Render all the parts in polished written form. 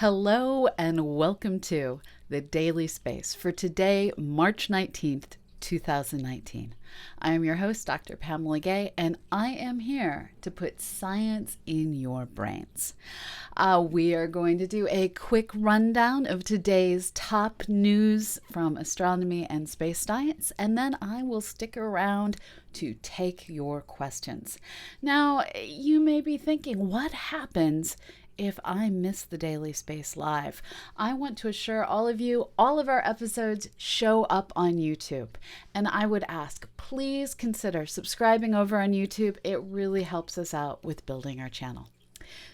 Hello and welcome to the Daily Space for today, March 19th, 2019. I am your host, Dr. Pamela Gay, and I am here to put science in your brains. We are going to do a quick rundown of today's top news from astronomy and space science, and then I will stick around to take your questions. Now, you may be thinking, what happens if I miss the Daily Space Live? I want to assure all of you, all of our episodes show up on YouTube. And I would ask, please consider subscribing over on YouTube. It really helps us out with building our channel.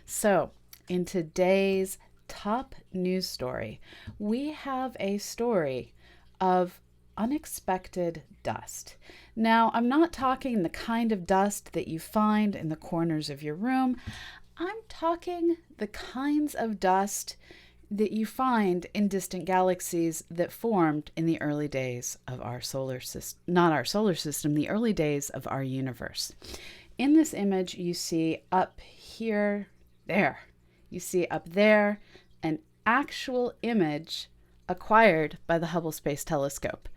So, in today's top news story, we have a story of unexpected dust. Now, I'm not talking the kind of dust that you find in the corners of your room. I'm talking the kinds of dust that you find in distant galaxies that formed in the early days of our solar system, not our solar system, the early days of our universe. In this image, you see up here, you see up there, an actual image acquired by the Hubble Space Telescope.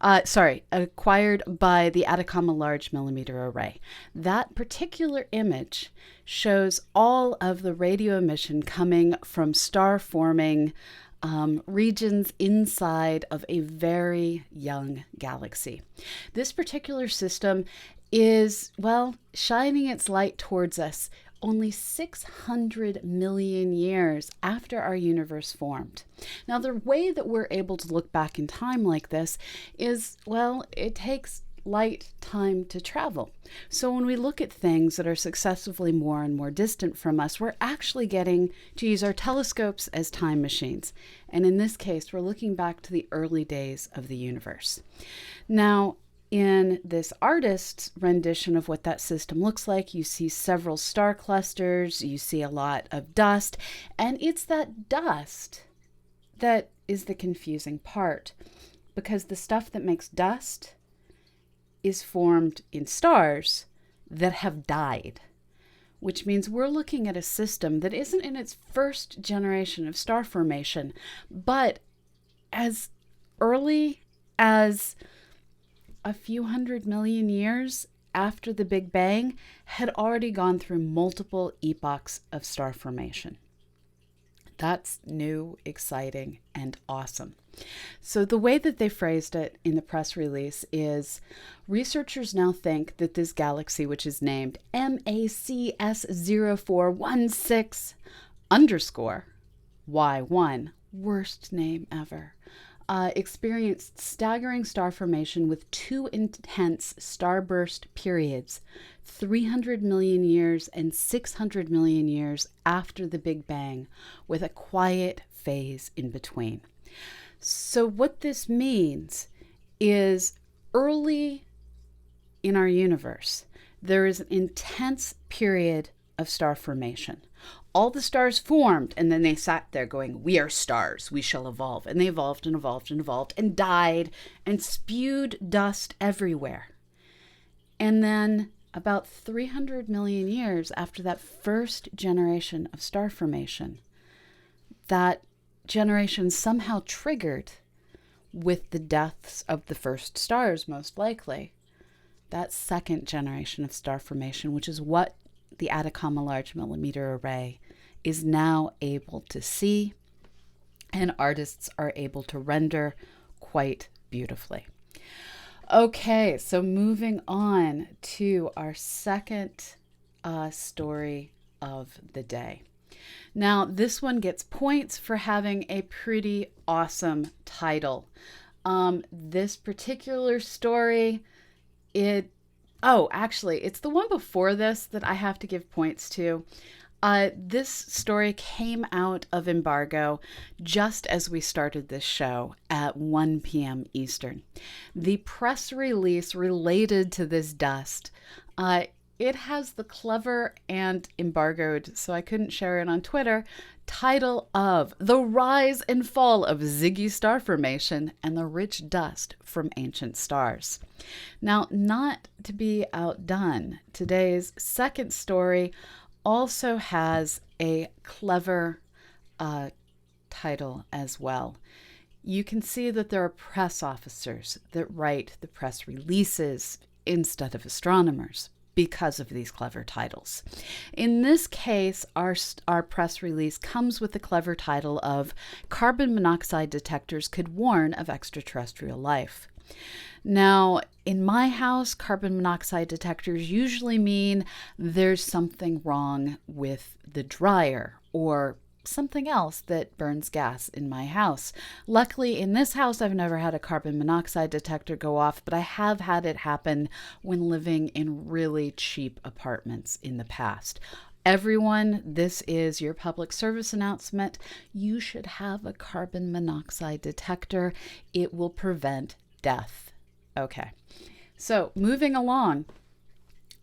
Acquired by the Atacama Large Millimeter Array. That particular image shows all of the radio emission coming from star-forming regions inside of a very young galaxy. This particular system is, shining its light towards us only 600 million years after our universe formed. Now, the way that we're able to look back in time like this is, it takes light time to travel. So when we look at things that are successively more and more distant from us, we're actually getting to use our telescopes as time machines. And in this case, we're looking back to the early days of the universe. Now, in this artist's rendition of what that system looks like, you see several star clusters, you see a lot of dust, and it's that dust that is the confusing part, because the stuff that makes dust is formed in stars that have died, which means we're looking at a system that isn't in its first generation of star formation, but as early as a few 100 million years after the Big Bang had already gone through multiple epochs of star formation. That's new, exciting, and awesome. So the way that they phrased it in the press release is, researchers now think that this galaxy, which is named MACS0416 underscore Y1, worst name ever, experienced staggering star formation with two intense starburst periods, 300 million years and 600 million years after the Big Bang, with a quiet phase in between. So what this means is, early in our universe, there is an intense period of star formation. All the stars formed, and then they sat there going, we are stars, we shall evolve. And they evolved and evolved and evolved and died and spewed dust everywhere. And then about 300 million years after that first generation of star formation, that generation somehow triggered, with the deaths of the first stars most likely, that second generation of star formation, which is what the Atacama Large Millimeter Array is now able to see, and artists are able to render quite beautifully. Okay, so moving on to our second story of the day. Now, this one gets points for having a pretty awesome title. This particular story, it's the one before this that I have to give points to. This story came out of embargo just as we started this show at 1 p.m. Eastern. The press release related to this dust, it has the clever and embargoed, so I couldn't share it on Twitter, title of The Rise and Fall of Ziggy Star Formation and the Rich Dust from Ancient Stars. Now, not to be outdone, today's second story also has a clever title as well. You can see that there are press officers that write the press releases instead of astronomers because of these clever titles. In this case, our press release comes with the clever title of "Carbon Monoxide Detectors Could Warn of Extraterrestrial Life." Now, in my house, carbon monoxide detectors usually mean there's something wrong with the dryer or something else that burns gas in my house. Luckily, in this house, I've never had a carbon monoxide detector go off, but I have had it happen when living in really cheap apartments in the past. Everyone, this is your public service announcement. You should have a carbon monoxide detector. It will prevent death. Okay, so moving along.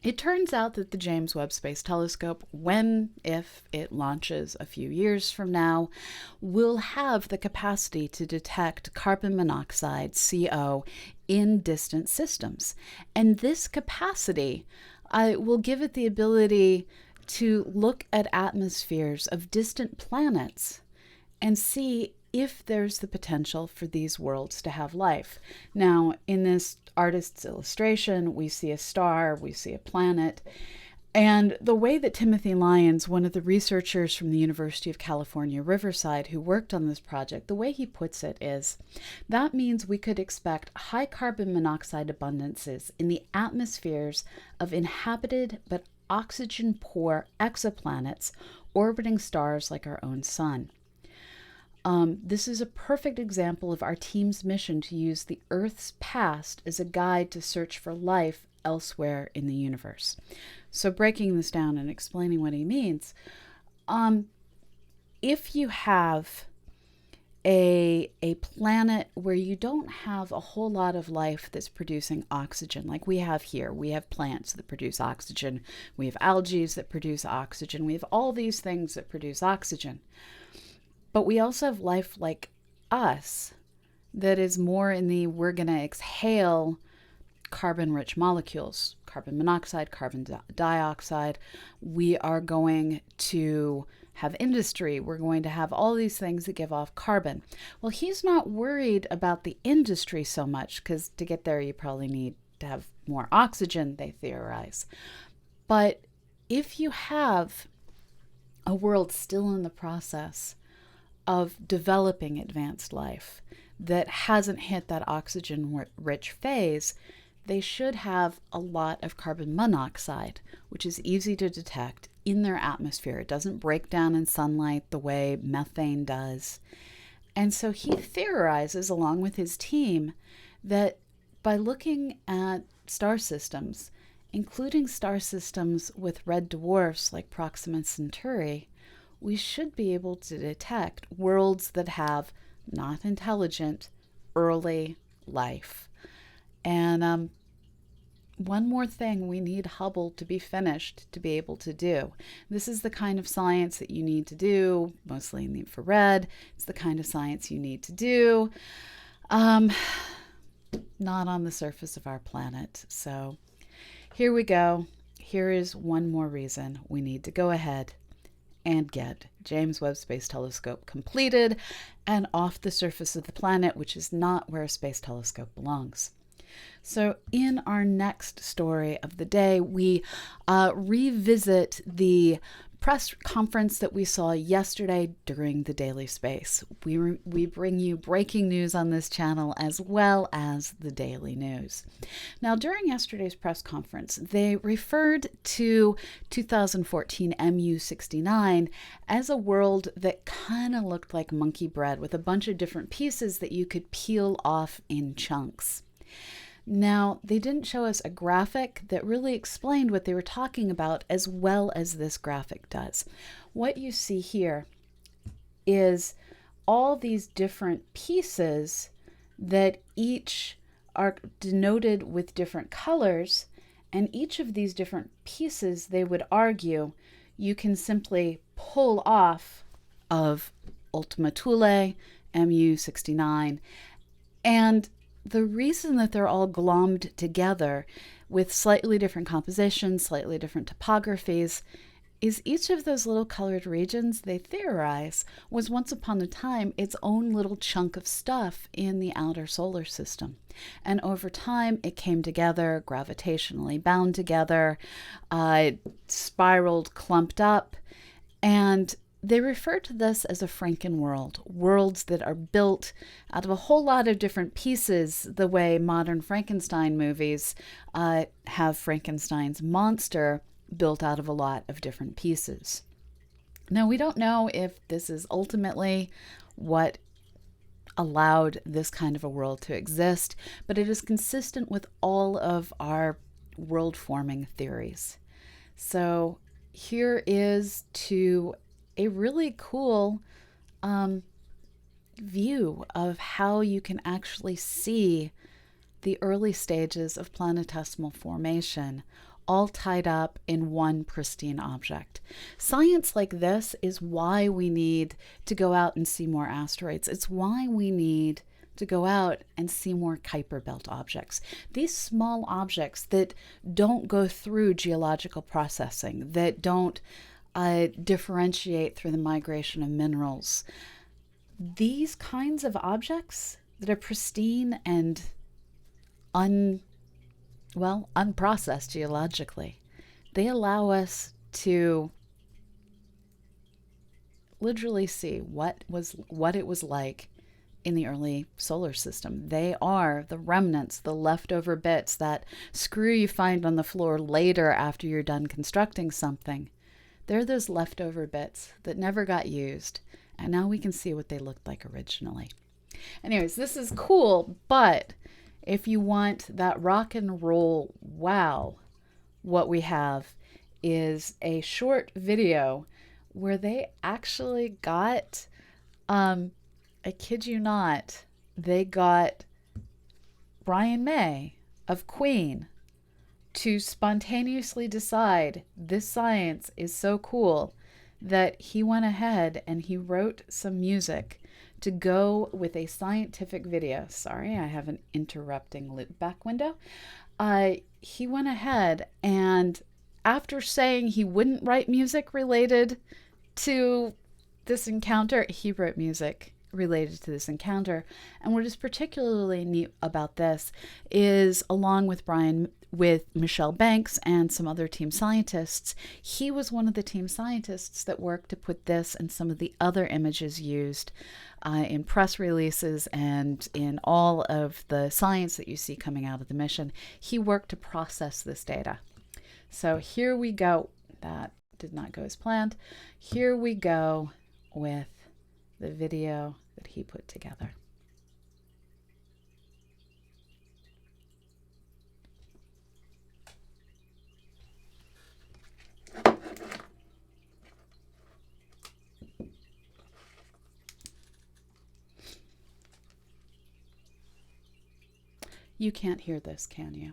It turns out that the James Webb Space Telescope, if it launches a few years from now, will have the capacity to detect carbon monoxide, CO, in distant systems. And this capacity will give it the ability to look at atmospheres of distant planets and see if there's the potential for these worlds to have life. Now, in this artist's illustration, we see a star, we see a planet, and the way that Timothy Lyons, one of the researchers from the University of California, Riverside, who worked on this project, the way he puts it is, that means we could expect high carbon monoxide abundances in the atmospheres of inhabited but oxygen-poor exoplanets orbiting stars like our own sun. This is a perfect example of our team's mission to use the Earth's past as a guide to search for life elsewhere in the universe. So breaking this down and explaining what he means, if you have a planet where you don't have a whole lot of life that's producing oxygen, like we have here, we have plants that produce oxygen, we have algae that produce oxygen, we have all these things that produce oxygen. But we also have life like us that is more in the we're going to exhale carbon-rich molecules, carbon monoxide, carbon dioxide. We are going to have industry. We're going to have all these things that give off carbon. Well, he's not worried about the industry so much because to get there, you probably need to have more oxygen, they theorize. But if you have a world still in the process of developing advanced life that hasn't hit that oxygen-rich phase, they should have a lot of carbon monoxide, which is easy to detect in their atmosphere. It doesn't break down in sunlight the way methane does. And so he theorizes, along with his team, that by looking at star systems, including star systems with red dwarfs like Proxima Centauri, we should be able to detect worlds that have not intelligent early life. And one more thing we need Hubble to be finished to be able to do. This is the kind of science that you need to do, mostly in the infrared. It's the kind of science you need to do, not on the surface of our planet. So here we go. Here is one more reason we need to go ahead and get James Webb Space Telescope completed and off the surface of the planet, which is not where a space telescope belongs. So in our next story of the day, we revisit the press conference that we saw yesterday during the Daily Space. We bring you breaking news on this channel as well as the daily news. Now, during yesterday's press conference, they referred to 2014 MU69 as a world that kind of looked like monkey bread with a bunch of different pieces that you could peel off in chunks. Now, they didn't show us a graphic that really explained what they were talking about as well as this graphic does. What you see here is all these different pieces that each are denoted with different colors, and each of these different pieces, they would argue, you can simply pull off of Ultima Thule, MU69, and the reason that they're all glommed together with slightly different compositions, slightly different topographies, is each of those little colored regions, they theorize, was once upon a time its own little chunk of stuff in the outer solar system. And over time, it came together, gravitationally bound together, spiraled, clumped up, and they refer to this as a Franken world, worlds that are built out of a whole lot of different pieces, the way modern Frankenstein movies have Frankenstein's monster built out of a lot of different pieces. Now, we don't know if this is ultimately what allowed this kind of a world to exist, but it is consistent with all of our world forming theories. So here is to a really cool view of how you can actually see the early stages of planetesimal formation all tied up in one pristine object. Science like this is why we need to go out and see more asteroids. It's why we need to go out and see more Kuiper belt objects. These small objects that don't go through geological processing, that don't differentiate through the migration of minerals. These kinds of objects that are pristine and unprocessed geologically, they allow us to literally see what it was like in the early solar system. They are the remnants, the leftover bits, that screw you find on the floor later after you're done constructing something. They're those leftover bits that never got used, and now we can see what they looked like originally. Anyways, this is cool, but if you want that rock and roll wow, what we have is a short video where they actually got, I kid you not, they got Brian May of Queen to spontaneously decide this science is so cool that he went ahead and he wrote some music to go with a scientific video. Sorry, I have an interrupting loopback window. He went ahead and, after saying he wouldn't write music related to this encounter, he wrote music related to this encounter. And what is particularly neat about this is, along with Michelle Banks and some other team scientists, he was one of the team scientists that worked to put this and some of the other images used in press releases and in all of the science that you see coming out of the mission. He worked to process this data. So here we go. That did not go as planned. Here we go with the video that he put together. You can't hear this, can you?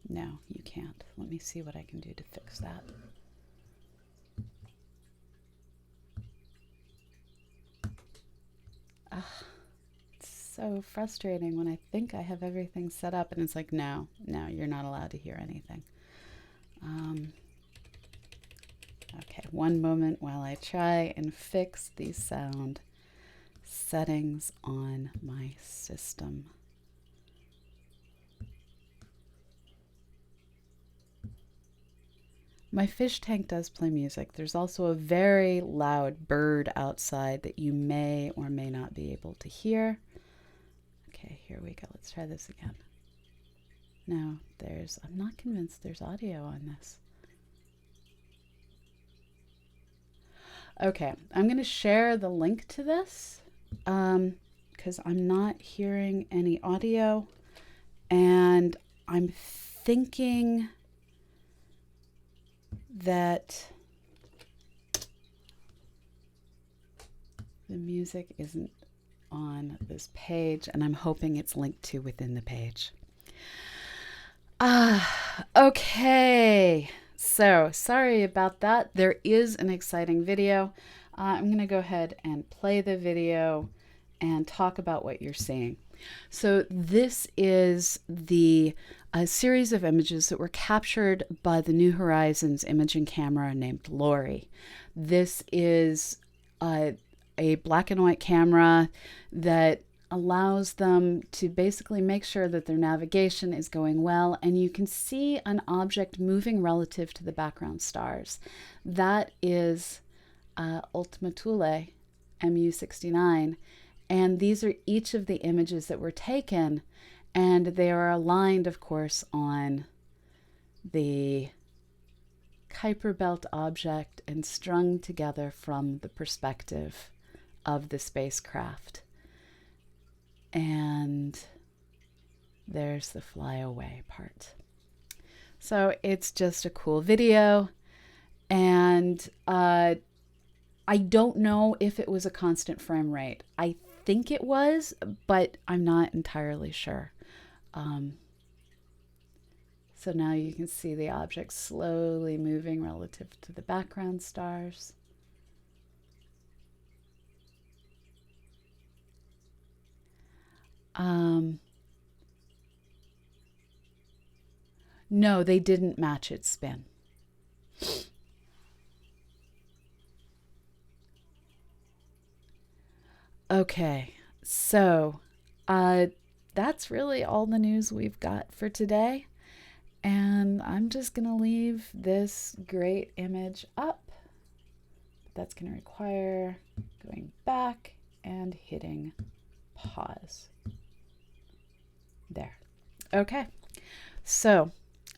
No, you can't. Let me see what I can do to fix that. It's so frustrating when I think I have everything set up and it's like, no, you're not allowed to hear anything. Okay, one moment while I try and fix these sound settings on my system. My fish tank does play music. There's also a very loud bird outside that you may or may not be able to hear. Okay, here we go. Let's try this again. No, I'm not convinced there's audio on this. Okay, I'm going to share the link to this because I'm not hearing any audio, and I'm thinking that the music isn't on this page, and I'm hoping it's linked to within the page. Okay. So sorry about that. There is an exciting video. I'm going to go ahead and play the video and talk about what you're seeing. So this is the a series of images that were captured by the New Horizons imaging camera named Lori. This is a black and white camera that allows them to basically make sure that their navigation is going well, and you can see an object moving relative to the background stars. That is Ultima Thule MU69, and these are each of the images that were taken, and they are aligned, of course, on the Kuiper belt object and strung together from the perspective of the spacecraft. And there's the flyaway part. So it's just a cool video, and I don't know if it was a constant frame rate. I think it was, but I'm not entirely sure. So now you can see the object slowly moving relative to the background stars. No, they didn't match its spin. Okay, so that's really all the news we've got for today. And I'm just going to leave this great image up. That's going to require going back and hitting pause. There. Okay, so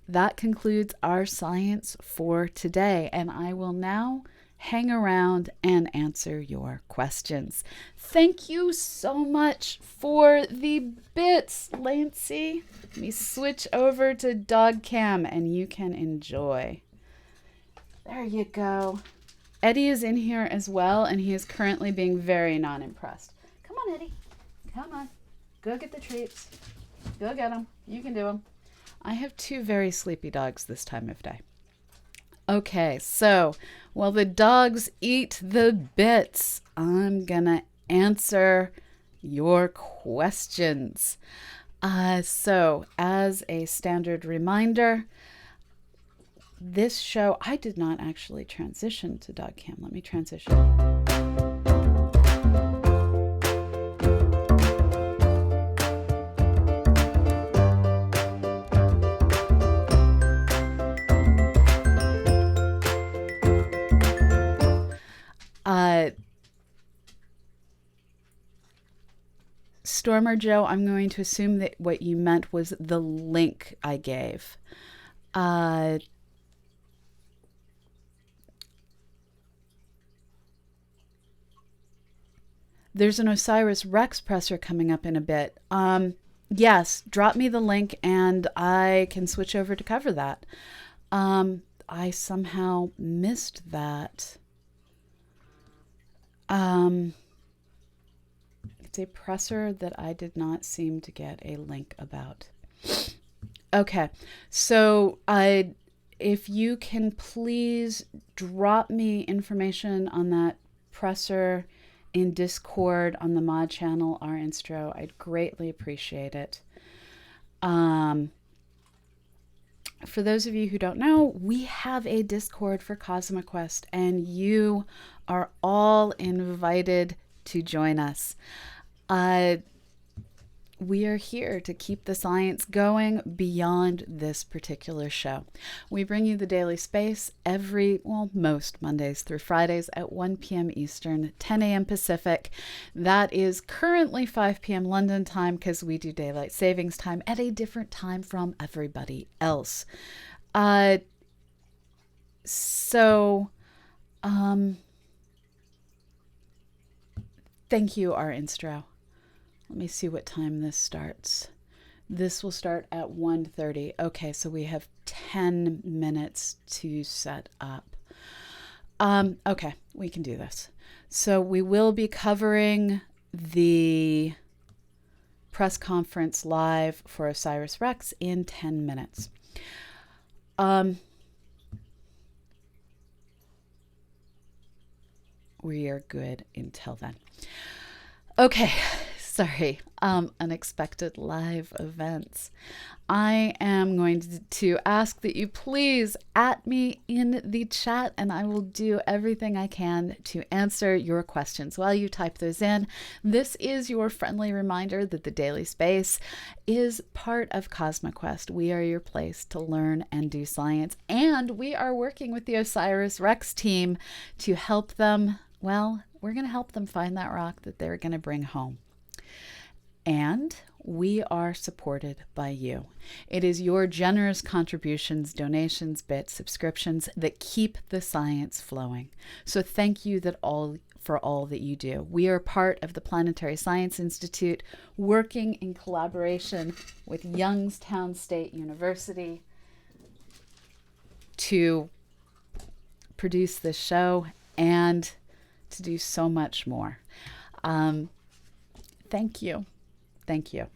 that concludes our science for today, and I will now hang around and answer your questions. Thank you so much for the bits, Lancey. Let me switch over to dog cam and you can enjoy. There you go. Eddie is in here as well, and he is currently being very non-impressed. Come on, Eddie. Come on. Go get the treats. Go get them. You can do them. I have two very sleepy dogs this time of day. Okay, so while the dogs eat the bits, I'm gonna answer your questions. So as a standard reminder, this show, I did not actually transition to dog cam. Let me transition. Stormer Joe, I'm going to assume that what you meant was the link I gave. There's an OSIRIS-REx presser coming up in a bit. Yes, drop me the link and I can switch over to cover that. I somehow missed that. It's a presser that I did not seem to get a link about. Okay, so if you can please drop me information on that presser in Discord on the mod channel, our Instro, I'd greatly appreciate it. For those of you who don't know, we have a Discord for CosmoQuest, and you are all invited to join us. We are here to keep the science going beyond this particular show. We bring you the Daily Space most Mondays through Fridays at 1 p.m. Eastern, 10 a.m. Pacific. That is currently 5 p.m. London time because we do daylight savings time at a different time from everybody else. Thank you, our Instro. Let me see what time this starts. This will start at 1:30. Okay, so we have 10 minutes to set up. Okay, we can do this. So we will be covering the press conference live for OSIRIS-REx in 10 minutes. We are good until then. Okay. unexpected live events. I am going to ask that you please at me in the chat, and I will do everything I can to answer your questions while you type those in. This is your friendly reminder that the Daily Space is part of CosmoQuest. We are your place to learn and do science, and we are working with the OSIRIS-REx team to help them. Well, we're going to help them find that rock that they're going to bring home. And we are supported by you. It is your generous contributions, donations, bits, subscriptions that keep the science flowing. So thank you for all that you do. We are part of the Planetary Science Institute, working in collaboration with Youngstown State University to produce this show and to do so much more. Thank you. Thank you.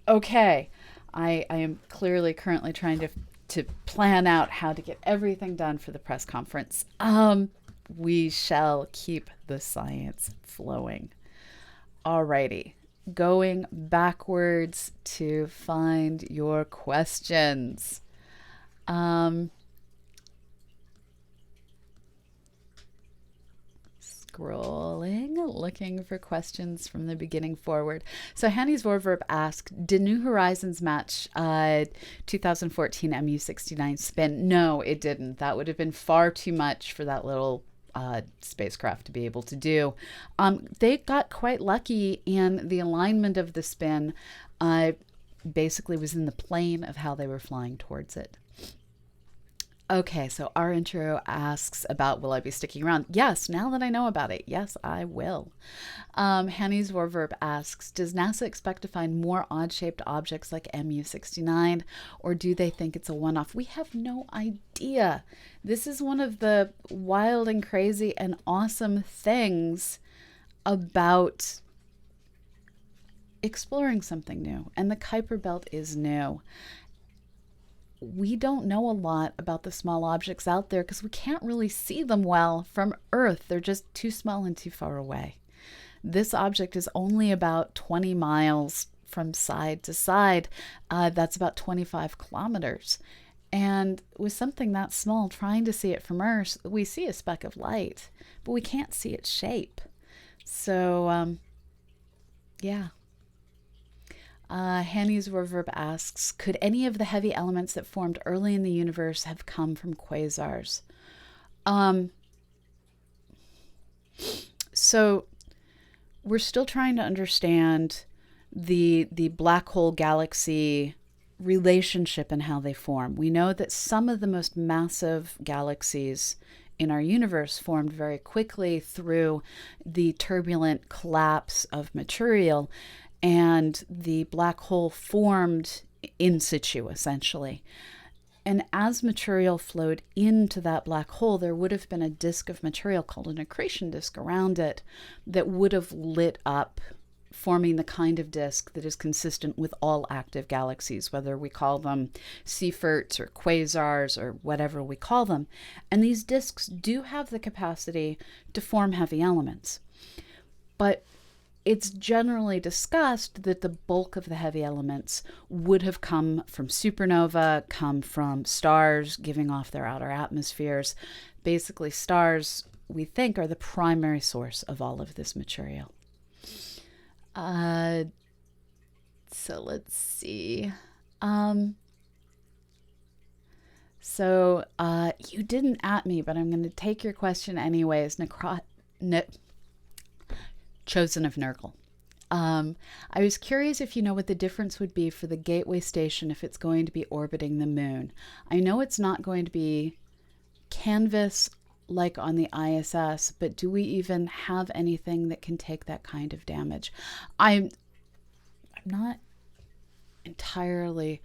Okay, I am currently trying to plan out how to get everything done for the press conference. We shall keep the science flowing. Alrighty, going backwards to find your questions. Scrolling, looking for questions from the beginning forward. So Hanny's Vorverb asked, did New Horizons match 2014 MU-69 spin? No, it didn't. That would have been far too much for that little spacecraft to be able to do. They got quite lucky, and the alignment of the spin basically was in the plane of how they were flying towards it. Okay, so our intro asks about, will I be sticking around? Yes, now that I know about it, yes, I will. Hanny's Warverb asks, does NASA expect to find more odd-shaped objects like MU-69, or do they think it's a one-off? We have no idea. This is one of the wild and crazy and awesome things about exploring something new, and the Kuiper belt is new. We don't know a lot about the small objects out there because we can't really see them well from Earth. They're just too small and too far away. This object is only about 20 miles from side to side. That's about 25 kilometers. And with something that small, trying to see it from Earth, we see a speck of light, but we can't see its shape. So, yeah. Hanny's Reverb asks, could any of the heavy elements that formed early in the universe have come from quasars? So we're still trying to understand the black hole galaxy relationship and how they form. We know that some of the most massive galaxies in our universe formed very quickly through the turbulent collapse of material, and the black hole formed in situ, essentially. And as material flowed into that black hole, there would have been a disk of material called an accretion disk around it that would have lit up, forming the kind of disk that is consistent with all active galaxies, whether we call them Seyferts or quasars or whatever we call them. And these disks do have the capacity to form heavy elements. But it's generally discussed that the bulk of the heavy elements would have come from supernova, come from stars giving off their outer atmospheres. Basically, stars, we think, are the primary source of all of this material. So let's see. You didn't at me, but I'm going to take your question anyways. Chosen of Nurgle. I was curious if you know what the difference would be for the Gateway station if it's going to be orbiting the moon. I know it's not going to be canvas like on the ISS, but do we even have anything that can take that kind of damage? I'm not entirely.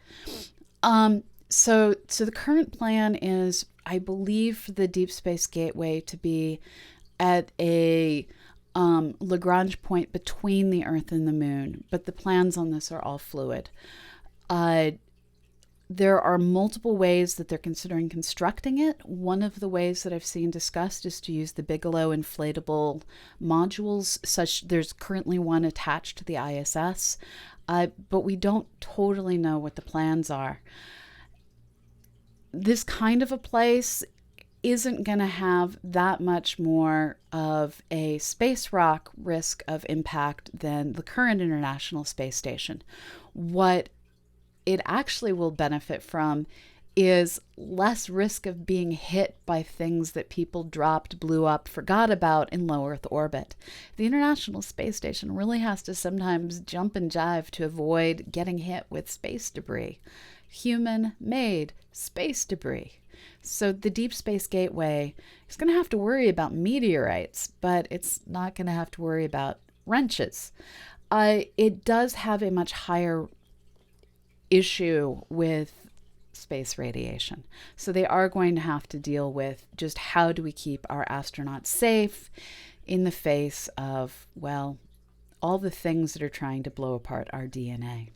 So the current plan is, I believe, for the Deep Space Gateway to be at a Lagrange point between the Earth and the Moon, but the plans on this are all fluid. The There are multiple ways that they're considering constructing it. One of the ways that I've seen discussed is to use the Bigelow inflatable modules. There's currently one attached to the ISS, but we don't totally know what the plans are. This kind of a place isn't going to have that much more of a space rock risk of impact than the current International Space Station. What it actually will benefit from is less risk of being hit by things that people dropped, blew up, forgot about in low Earth orbit. The International Space Station really has to sometimes jump and jive to avoid getting hit with space debris. Human-made space debris. So the Deep Space Gateway is going to have to worry about meteorites, but it's not going to have to worry about wrenches. It does have a much higher issue with space radiation. So they are going to have to deal with just how do we keep our astronauts safe in the face of, well, all the things that are trying to blow apart our DNA.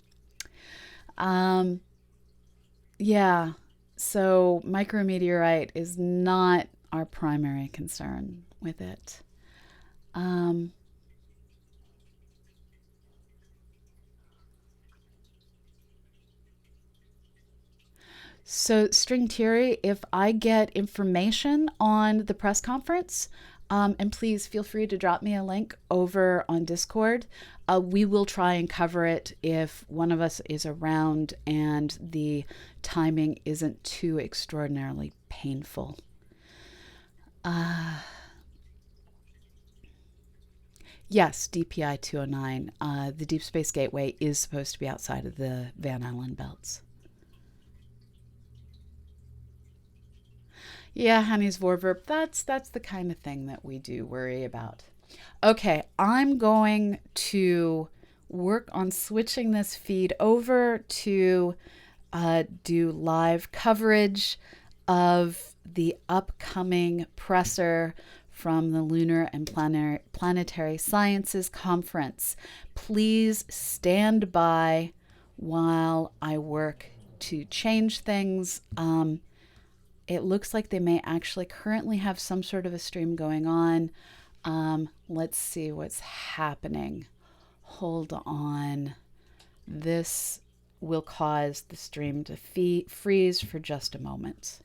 Yeah, so micrometeorite is not our primary concern with it. So, String Theory, if I get information on the press conference, and please feel free to drop me a link over on Discord. We will try and cover it if one of us is around and the timing isn't too extraordinarily painful. Yes, DPI 209. The Deep Space Gateway is supposed to be outside of the Van Allen belts. Yeah, Hanny's Vorverb, that's the kind of thing that we do worry about. Okay, I'm going to work on switching this feed over to do live coverage of the upcoming presser from the Lunar and Planetary Sciences Conference. Please stand by while I work to change things. It looks like they may actually currently have some sort of a stream going on. Let's see what's happening. Hold on. This will cause the stream to freeze for just a moment.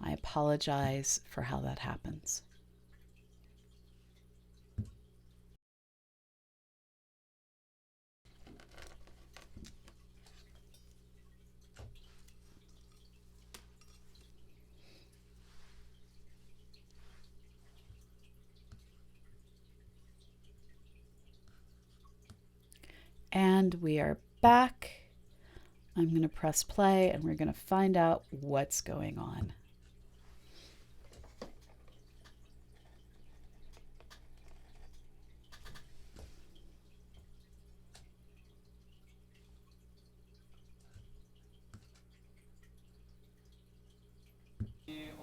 I apologize for how that happens. And we are back. I'm going to press play and we're going to find out what's going on.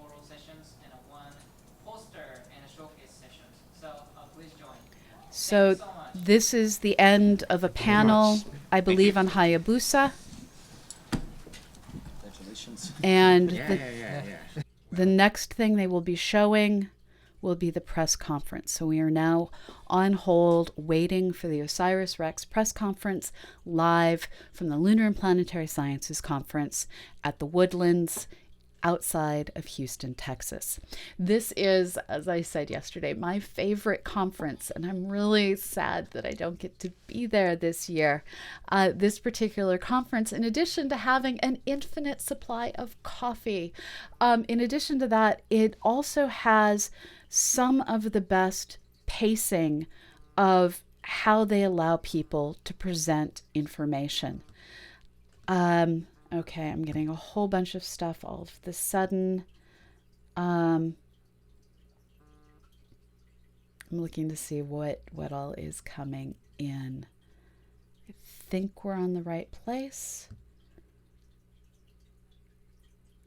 Oral sessions and one poster and a showcase sessions. So please join. So this is the end of a panel, I believe, on Hayabusa. Congratulations. And Yeah. the next thing they will be showing will be the press conference. So we are now on hold waiting for the OSIRIS-REx press conference live from the Lunar and Planetary Sciences Conference at the Woodlands outside of Houston, Texas. This is, as I said yesterday, my favorite conference, and I'm really sad that I don't get to be there this year. This particular conference, in addition to having an infinite supply of coffee, in addition to that, it also has some of the best pacing of how they allow people to present information. Okay, I'm getting a whole bunch of stuff all of the sudden. I'm looking to see what all is coming in. I think we're on the right place.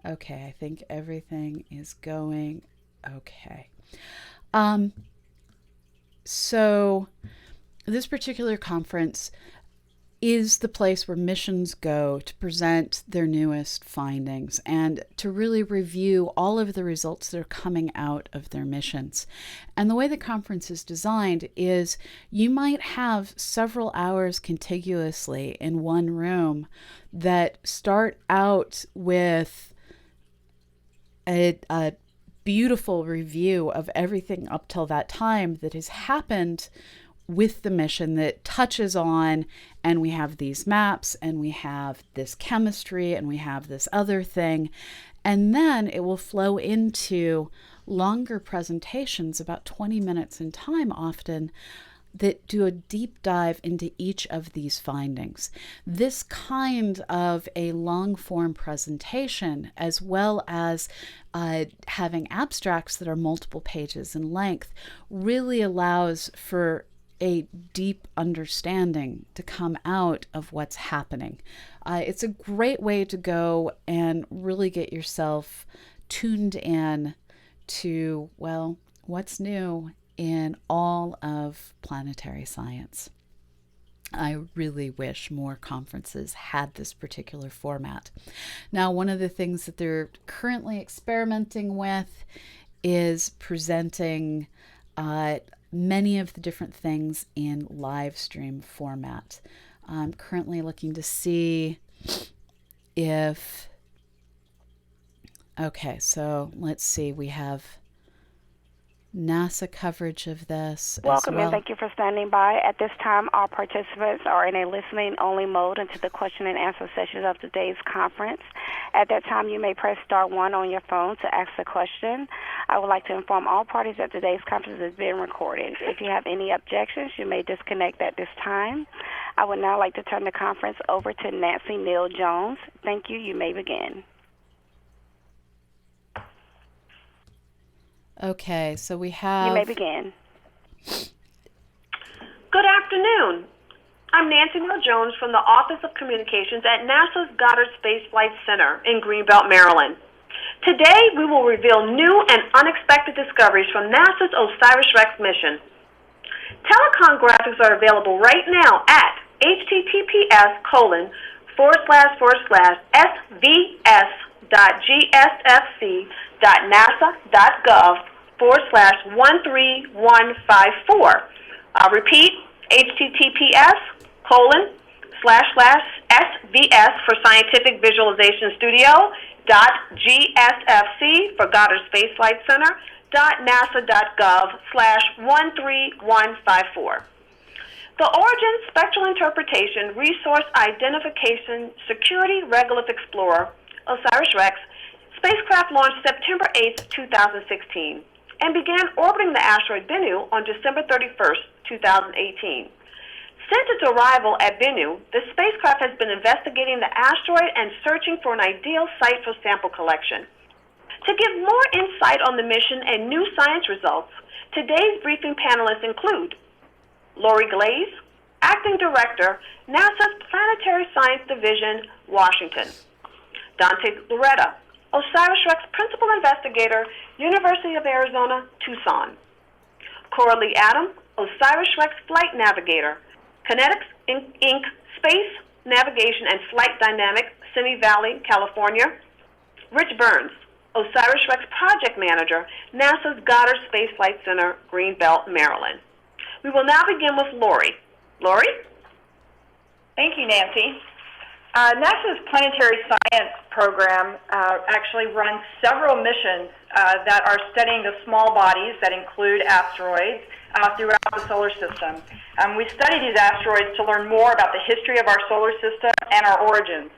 Okay, I think everything is going okay. So this particular conference is the place where missions go to present their newest findings and to really review all of the results that are coming out of their missions. And the way the conference is designed is you might have several hours contiguously in one room that start out with a beautiful review of everything up till that time that has happened with the mission that touches on, and we have these maps, and we have this chemistry, and we have this other thing. And then it will flow into longer presentations, about 20 minutes in time often, that do a deep dive into each of these findings. This kind of a long form presentation, as well as having abstracts that are multiple pages in length, really allows for a deep understanding to come out of what's happening. It's a great way to go and really get yourself tuned in to, well, what's new in all of planetary science. I really wish more conferences had this particular format. Now, one of the things that they're currently experimenting with is presenting many of the different things in live stream format. I'm currently looking to see if, okay, so let's see, we have NASA coverage of this Welcome as well. And thank you for standing by. At this time, all participants are in a listening-only mode until the question and answer session of today's conference. At that time, you may press star 1 on your phone to ask a question. I would like to inform all parties that today's conference is being recorded. If you have any objections, you may disconnect at this time. I would now like to turn the conference over to Nancy Neal Jones. Thank you. You may begin. Okay, so we have... You may begin. Good afternoon. I'm Nancy Neal Jones from the Office of Communications at NASA's Goddard Space Flight Center in Greenbelt, Maryland. Today, we will reveal new and unexpected discoveries from NASA's OSIRIS-REx mission. Telecom graphics are available right now at https://svs.gsfc.nasa.gov/13154. I'll repeat, https://svs for Scientific Visualization Studio .gsfc for Goddard Space Flight Center .nasa.gov/13154. The Origin Spectral Interpretation Resource Identification Security Regolith Explorer, OSIRIS-REx, spacecraft launched September 8, 2016, and began orbiting the asteroid Bennu on December 31, 2018. Since its arrival at Bennu, the spacecraft has been investigating the asteroid and searching for an ideal site for sample collection. To give more insight on the mission and new science results, today's briefing panelists include Lori Glaze, Acting Director, NASA's Planetary Science Division, Washington; Dante Loretta, OSIRIS-REx Principal Investigator, University of Arizona, Tucson; Coralie Adam, OSIRIS-REx Flight Navigator, Kinetics Inc. Space, Navigation and Flight Dynamics, Simi Valley, California; Rich Burns, OSIRIS-REx Project Manager, NASA's Goddard Space Flight Center, Greenbelt, Maryland. We will now begin with Lori. Lori? Thank you, Nancy. NASA's Planetary Science program actually runs several missions that are studying the small bodies that include asteroids throughout the solar system. We study these asteroids to learn more about the history of our solar system and our origins.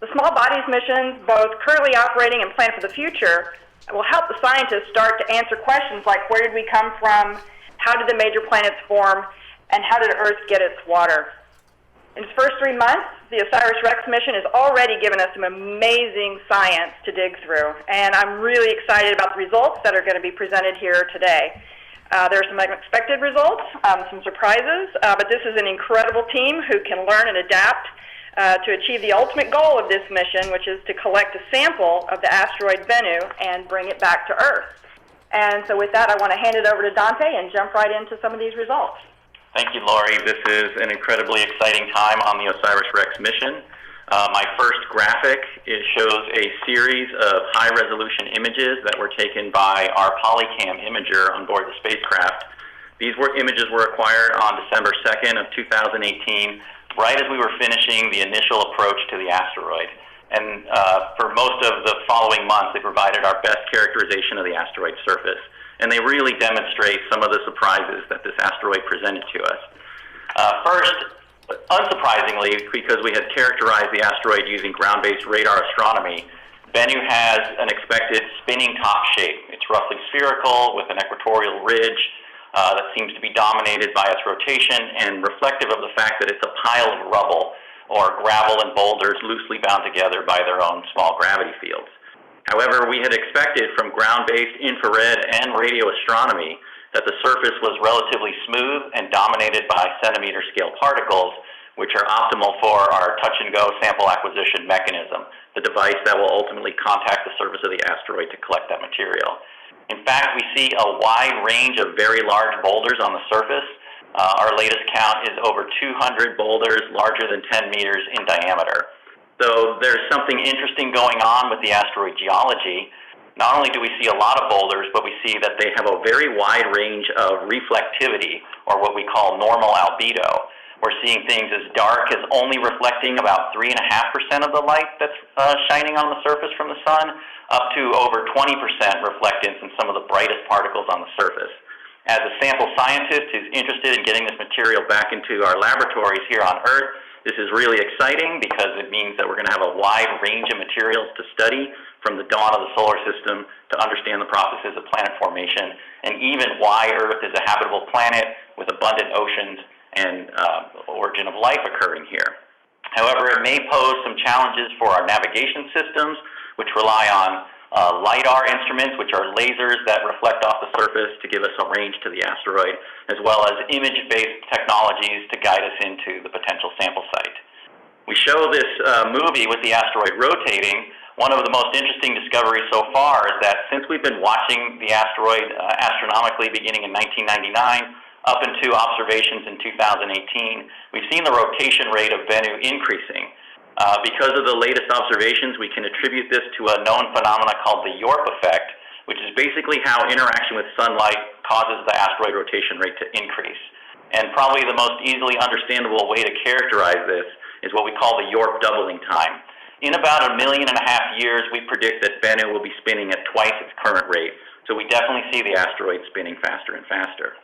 The small bodies missions, both currently operating and planned for the future, will help the scientists start to answer questions like where did we come from, how did the major planets form, and how did Earth get its water. In its first 3 months, the OSIRIS-REx mission has already given us some amazing science to dig through, and I'm really excited about the results that are going to be presented here today. There are some unexpected results, some surprises, but this is an incredible team who can learn and adapt to achieve the ultimate goal of this mission, which is to collect a sample of the asteroid Bennu and bring it back to Earth. And so with that, I want to hand it over to Dante and jump right into some of these results. Thank you, Lori. This is an incredibly exciting time on the OSIRIS-REx mission. My first graphic shows a series of high-resolution images that were taken by our Polycam imager on board the spacecraft. These images were acquired on December 2nd of 2018, right as we were finishing the initial approach to the asteroid. And for most of the following months, they provided our best characterization of the asteroid surface. And they really demonstrate some of the surprises that this asteroid presented to us. First, unsurprisingly, because we had characterized the asteroid using ground-based radar astronomy, Bennu has an expected spinning top shape. It's roughly spherical with an equatorial ridge that seems to be dominated by its rotation and reflective of the fact that it's a pile of rubble or gravel and boulders loosely bound together by their own small gravity fields. However, we had expected from ground-based infrared and radio astronomy that the surface was relatively smooth and dominated by centimeter-scale particles, which are optimal for our touch-and-go sample acquisition mechanism, the device that will ultimately contact the surface of the asteroid to collect that material. In fact, we see a wide range of very large boulders on the surface. Our latest count is over 200 boulders larger than 10 meters in diameter. So there's something interesting going on with the asteroid geology. Not only do we see a lot of boulders, but we see that they have a very wide range of reflectivity, or what we call normal albedo. We're seeing things as dark as only reflecting about 3.5% of the light that's shining on the surface from the sun, up to over 20% reflectance in some of the brightest particles on the surface. As a sample scientist who's interested in getting this material back into our laboratories here on Earth, this is really exciting because it means that we're going to have a wide range of materials to study from the dawn of the solar system to understand the processes of planet formation and even why Earth is a habitable planet with abundant oceans and origin of life occurring here. However, it may pose some challenges for our navigation systems, which rely on LiDAR instruments, which are lasers that reflect off the surface to give us a range to the asteroid, as well as image-based technologies to guide us into the potential sample site. We show this movie with the asteroid rotating. One of the most interesting discoveries so far is that since we've been watching the asteroid astronomically beginning in 1999 up into observations in 2018, we've seen the rotation rate of Bennu increasing. Because of the latest observations, we can attribute this to a known phenomena called the Yorp effect, which is basically how interaction with sunlight causes the asteroid rotation rate to increase. And probably the most easily understandable way to characterize this is what we call the Yorp doubling time. In about 1.5 million years, we predict that Bennu will be spinning at twice its current rate, so we definitely see the asteroid spinning faster and faster.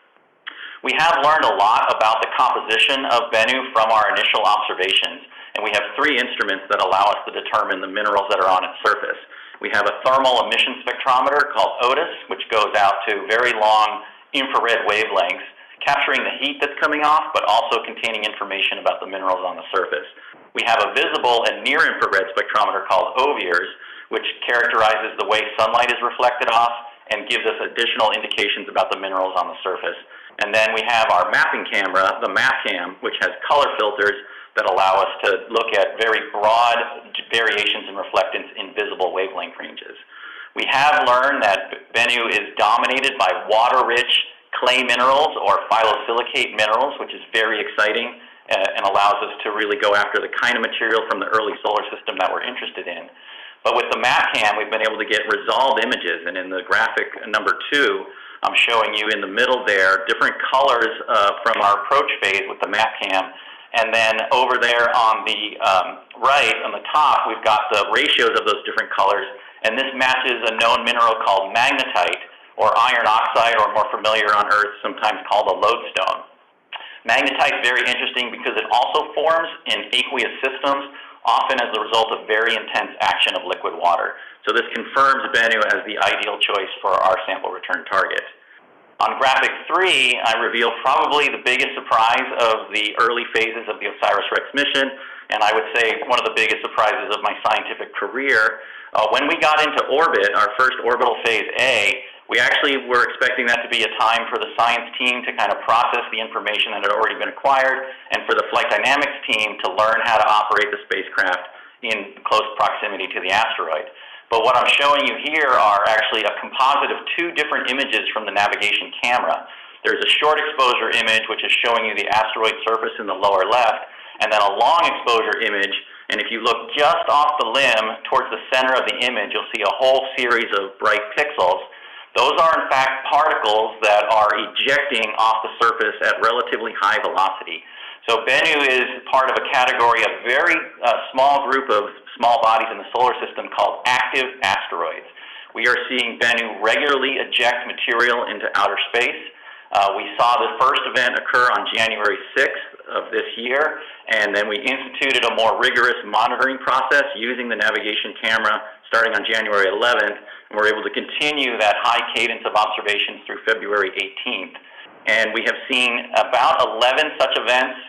We have learned a lot about the composition of Bennu from our initial observations, and we have 3 instruments that allow us to determine the minerals that are on its surface. We have a thermal emission spectrometer called OTIS, which goes out to very long infrared wavelengths, capturing the heat that's coming off, but also containing information about the minerals on the surface. We have a visible and near-infrared spectrometer called OVIRS, which characterizes the way sunlight is reflected off and gives us additional indications about the minerals on the surface. And then we have our mapping camera, the MapCam, which has color filters that allow us to look at very broad variations in reflectance in visible wavelength ranges. We have learned that Bennu is dominated by water-rich clay minerals or phyllosilicate minerals, which is very exciting and allows us to really go after the kind of material from the early solar system that we're interested in. But with the MapCam, we've been able to get resolved images, and in the graphic number 2, I'm showing you in the middle there different colors from our approach phase with the MapCam. And then over there on the right, on the top, we've got the ratios of those different colors. And this matches a known mineral called magnetite, or iron oxide, or more familiar on Earth, sometimes called a lodestone. Magnetite is very interesting because it also forms in aqueous systems, often as a result of very intense action of liquid water. So this confirms Bennu as the ideal choice for our sample return target. On graphic 3, I reveal probably the biggest surprise of the early phases of the OSIRIS-REx mission, and I would say one of the biggest surprises of my scientific career. When we got into orbit, our first orbital phase A, we actually were expecting that to be a time for the science team to kind of process the information that had already been acquired, and for the flight dynamics team to learn how to operate the spacecraft in close proximity to the asteroid. But what I'm showing you here are actually a composite of 2 different images from the navigation camera. There's a short exposure image, which is showing you the asteroid surface in the lower left, and then a long exposure image. And if you look just off the limb towards the center of the image, you'll see a whole series of bright pixels. Those are, in fact, particles that are ejecting off the surface at relatively high velocity. So Bennu is part of a category, a very small group of small bodies in the solar system called active asteroids. We are seeing Bennu regularly eject material into outer space. We saw the first event occur on January 6th of this year, and then we instituted a more rigorous monitoring process using the navigation camera starting on January 11th, and we're able to continue that high cadence of observations through February 18th. And we have seen about 11 such events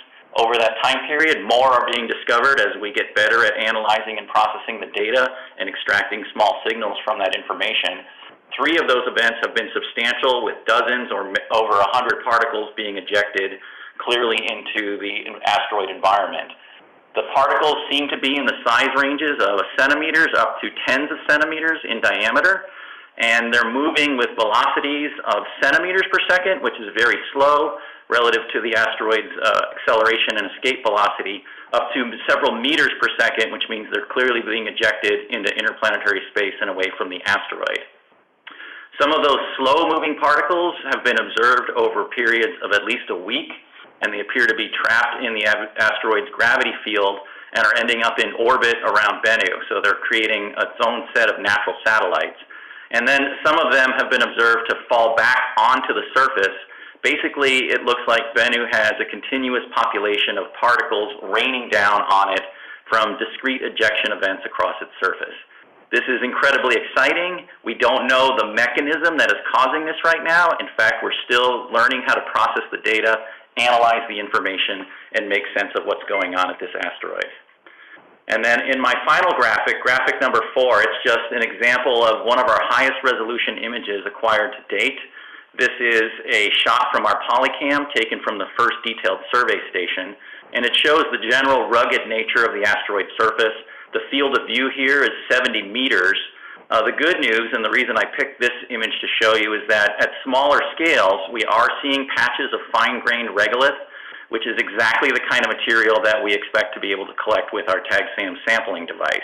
over that time period. More are being discovered as we get better at analyzing and processing the data and extracting small signals from that information. 3 of those events have been substantial, with dozens or over 100 particles being ejected clearly into the asteroid environment. The particles seem to be in the size ranges of centimeters up to tens of centimeters in diameter, and they're moving with velocities of centimeters per second, which is very slow relative to the asteroid's acceleration and escape velocity, up to several meters per second, which means they're clearly being ejected into interplanetary space and away from the asteroid. Some of those slow-moving particles have been observed over periods of at least a week, and they appear to be trapped in the asteroid's gravity field and are ending up in orbit around Bennu. So they're creating its own set of natural satellites. And then some of them have been observed to fall back onto the surface. Basically, it looks like Bennu has a continuous population of particles raining down on it from discrete ejection events across its surface. This is incredibly exciting. We don't know the mechanism that is causing this right now. In fact, we're still learning how to process the data, analyze the information, and make sense of what's going on at this asteroid. And then in my final graphic, graphic number 4, it's just an example of one of our highest resolution images acquired to date. This is a shot from our Polycam taken from the first detailed survey station, and it shows the general rugged nature of the asteroid surface. The field of view here is 70 meters. The good news, and the reason I picked this image to show you, is that at smaller scales, we are seeing patches of fine-grained regolith, which is exactly the kind of material that we expect to be able to collect with our TAG-SAM sampling device.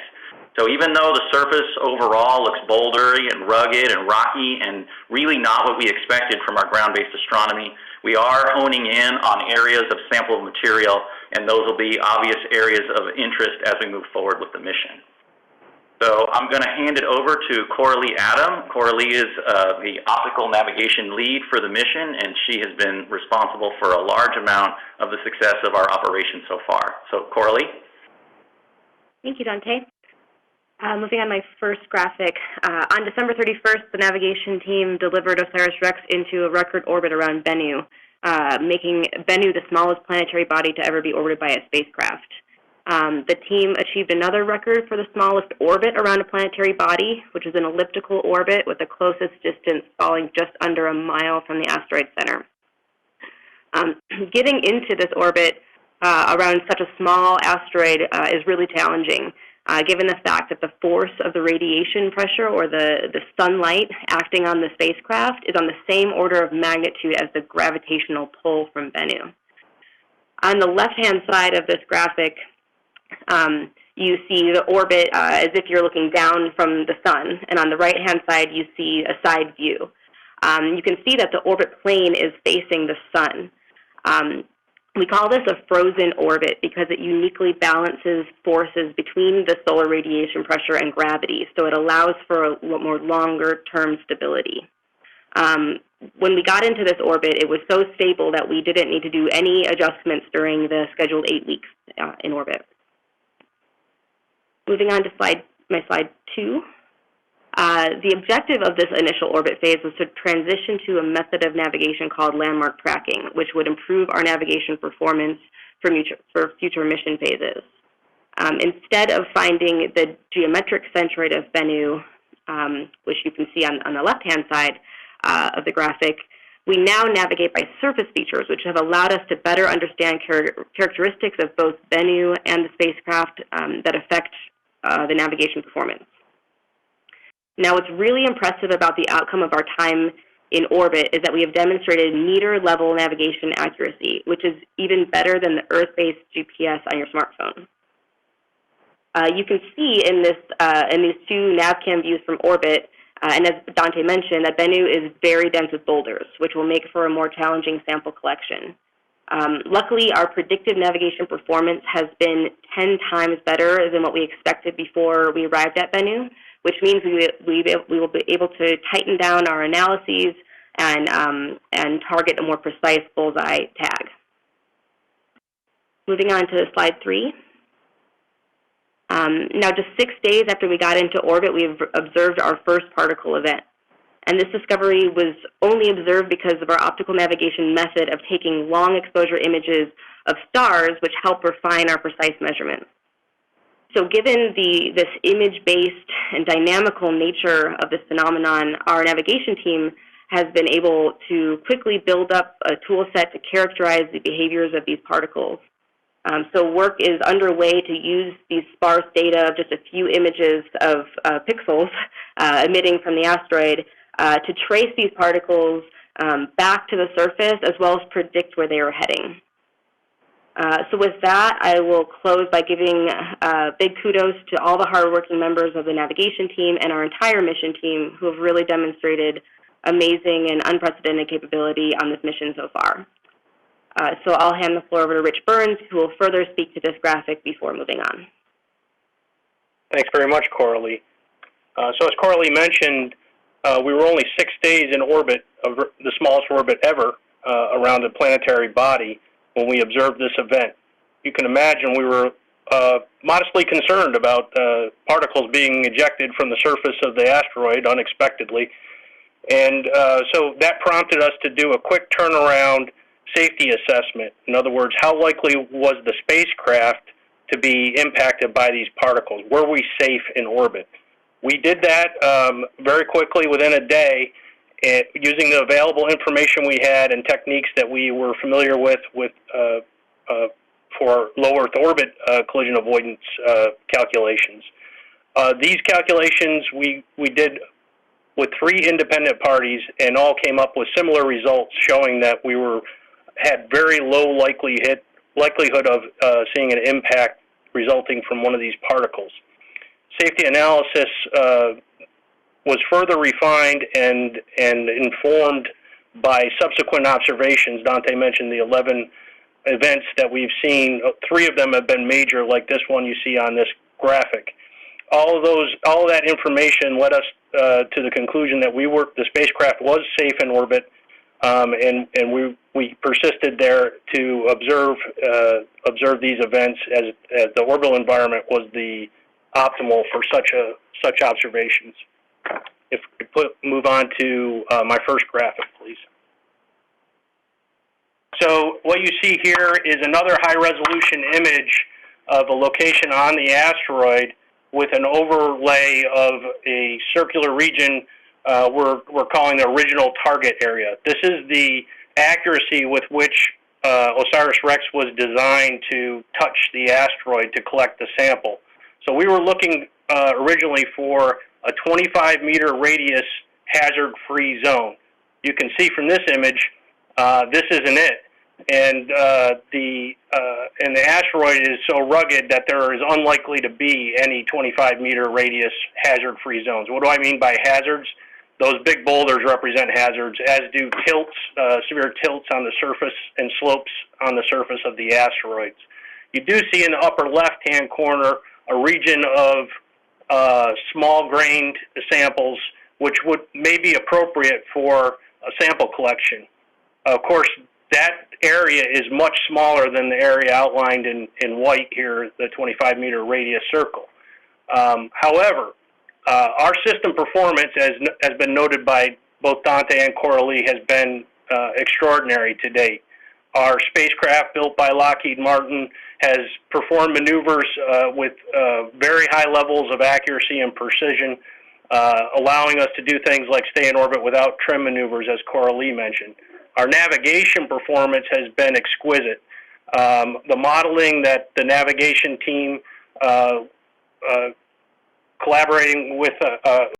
So even though the surface overall looks bouldery and rugged and rocky and really not what we expected from our ground-based astronomy, we are honing in on areas of sampled material, and those will be obvious areas of interest as we move forward with the mission. So I'm going to hand it over to Coralie Adam. Coralie is the optical navigation lead for the mission, and she has been responsible for a large amount of the success of our operation so far. So Coralie? Thank you, Dante. Moving on my first graphic. On December 31st, the navigation team delivered OSIRIS-REx into a record orbit around Bennu, making Bennu the smallest planetary body to ever be orbited by a spacecraft. The team achieved another record for the smallest orbit around a planetary body, which is an elliptical orbit with the closest distance falling just under a mile from the asteroid center. Getting into this orbit around such a small asteroid is really challenging, given the fact that the force of the radiation pressure, or the sunlight acting on the spacecraft, is on the same order of magnitude as the gravitational pull from Bennu. On the left-hand side of this graphic, you see the orbit as if you're looking down from the sun, and on the right-hand side you see a side view. You can see that the orbit plane is facing the sun. We call this a frozen orbit because it uniquely balances forces between the solar radiation pressure and gravity, so it allows for a more longer-term stability. When we got into this orbit, it was so stable that we didn't need to do any adjustments during the scheduled 8 weeks in orbit. Moving on to slide 2. The objective of this initial orbit phase was to transition to a method of navigation called landmark tracking, which would improve our navigation performance for future mission phases. Instead of finding the geometric centroid of Bennu, which you can see on the left-hand side of the graphic, we now navigate by surface features, which have allowed us to better understand characteristics of both Bennu and the spacecraft that affect the navigation performance. Now, what's really impressive about the outcome of our time in orbit is that we have demonstrated meter-level navigation accuracy, which is even better than the Earth-based GPS on your smartphone. You can see in these two NavCam views from orbit, and as Dante mentioned, that Bennu is very dense with boulders, which will make for a more challenging sample collection. Luckily, our predictive navigation performance has been 10 times better than what we expected before we arrived at Bennu, which means we will be able to tighten down our analyses and target a more precise bullseye tag. Moving on to slide 3. Now, just 6 days after we got into orbit, we've observed our first particle event. And this discovery was only observed because of our optical navigation method of taking long exposure images of stars, which help refine our precise measurements. So given this image-based and dynamical nature of this phenomenon, our navigation team has been able to quickly build up a tool set to characterize the behaviors of these particles. So work is underway to use these sparse data of just a few images of pixels emitting from the asteroid to trace these particles back to the surface, as well as predict where they are heading. So with that, I will close by giving big kudos to all the hardworking members of the navigation team and our entire mission team who have really demonstrated amazing and unprecedented capability on this mission so far. So I'll hand the floor over to Rich Burns, who will further speak to this graphic before moving on. Thanks very much, Coralie. So as Coralie mentioned, we were only 6 days in orbit, of the smallest orbit ever around a planetary body when we observed this event. You can imagine we were modestly concerned about particles being ejected from the surface of the asteroid unexpectedly. And so that prompted us to do a quick turnaround safety assessment. In other words, how likely was the spacecraft to be impacted by these particles? Were we safe in orbit? We did that very quickly within a day, using the available information we had and techniques that we were familiar with for low Earth orbit collision avoidance calculations. These calculations we did with 3 independent parties, and all came up with similar results, showing that we had very low likelihood of seeing an impact resulting from one of these particles. Safety analysis was further refined and informed by subsequent observations. Dante mentioned the 11 events that we've seen. 3 of them have been major, like this one you see on this graphic. All of that information led us to the conclusion that the spacecraft was safe in orbit, and we persisted there to observe these events as the orbital environment was the optimal for such observations. If we could move on to my first graphic, please. So what you see here is another high-resolution image of a location on the asteroid with an overlay of a circular region we're calling the original target area. This is the accuracy with which OSIRIS-REx was designed to touch the asteroid to collect the sample. So we were looking originally for a 25-meter radius hazard-free zone. You can see from this image, this isn't it. And the asteroid is so rugged that there is unlikely to be any 25-meter radius hazard-free zones. What do I mean by hazards? Those big boulders represent hazards, as do tilts, severe tilts on the surface and slopes on the surface of the asteroids. You do see in the upper left-hand corner a region of small-grained samples, which may be appropriate for a sample collection. Of course, that area is much smaller than the area outlined in white here, the 25-meter radius circle. However, our system performance, as has been noted by both Dante and Coralie, has been extraordinary to date. Our spacecraft, built by Lockheed Martin, has performed maneuvers with very high levels of accuracy and precision, allowing us to do things like stay in orbit without trim maneuvers, as Coralie mentioned. Our navigation performance has been exquisite. The modeling that the navigation team, collaborating with